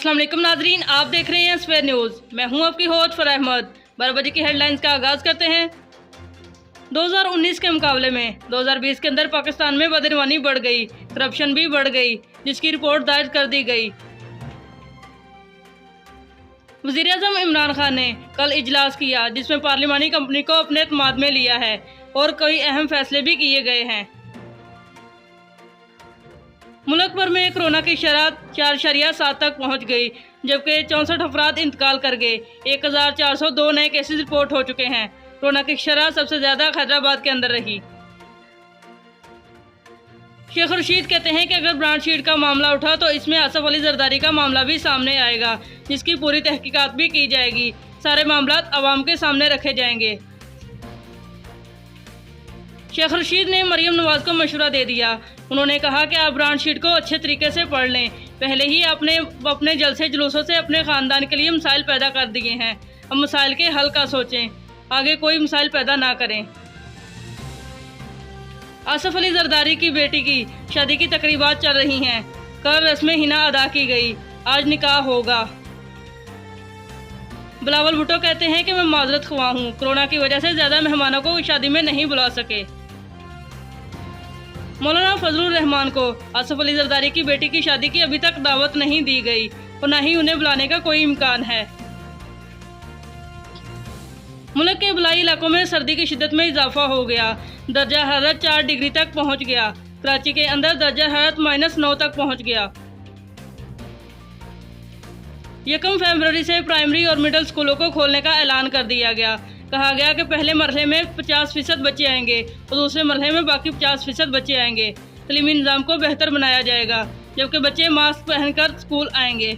अस्सलाम वालेकुम नाजरीन, आप देख रहे हैं स्फेयर न्यूज़। मैं हूं आपकी होस्ट फर अहमद। 12 बजे की हेडलाइंस का आगाज़ करते हैं। 2019 के मुकाबले में 2020 के अंदर पाकिस्तान में बदनवानी बढ़ गई, करप्शन भी बढ़ गई, जिसकी रिपोर्ट दायर कर दी गई। वज़ीर-ए-आज़म इमरान खान ने कल इजलास किया, जिसमें पार्लिमानी कंपनी को अपने एतमाद में लिया है और कई अहम फैसले भी किए गए हैं। मुल्क भर में कोरोना की शरह 4.7 तक पहुंच गई, जबकि 64 अफराद इंतकाल कर गए। 1402 नए केसेस रिपोर्ट हो चुके हैं। कोरोना की शरह सबसे ज़्यादा हैदराबाद के अंदर रही। शेख रशीद कहते हैं कि अगर ब्रांड शीट का मामला उठा तो इसमें आसफ अली जरदारी का मामला भी सामने आएगा, जिसकी पूरी तहकीकात भी की जाएगी। सारे मामला अवाम के सामने रखे जाएंगे। शेख रशीद ने मरियम नवाज को मशवरा दे दिया। उन्होंने कहा कि आप ब्रांड शीट को अच्छे तरीके से पढ़ लें। पहले ही आपने अपने जलसे जुलूसों से अपने ख़ानदान के लिए मसाइल पैदा कर दिए हैं। अब मसाइल के हल का सोचें, आगे कोई मसाइल पैदा ना करें। आसफ अली जरदारी की बेटी की शादी की तकरीबात चल रही हैं। कल रस्में हिना अदा की गई, आज निकाह होगा। बिलावल भुट्टो कहते हैं कि मैं माजरत ख्वाह हूँ, कोरोना की वजह से ज़्यादा मेहमानों को शादी में नहीं बुला सके। मौलाना फजलुर रहमान को आसफ अली जरदारी की बेटी की शादी की अभी तक दावत नहीं दी गई और न ही उन्हें बुलाने का कोई इम्कान है। मुल्क के बलाई इलाकों में सर्दी की शिद्दत में इजाफा हो गया। दर्जा हरारत 4 डिग्री तक पहुंच गया। कराची के अंदर दर्जा हरारत -9 तक पहुंच गया। 1 फरवरी से प्राइमरी और मिडिल स्कूलों को खोलने का ऐलान कर दिया गया। कहा गया कि पहले मरहले में 50% बच्चे आएंगे और दूसरे मरहले में बाकी 50% बच्चे आएंगे। तलीमी निज़ाम को बेहतर बनाया जाएगा, जबकि बच्चे मास्क पहनकर स्कूल आएंगे।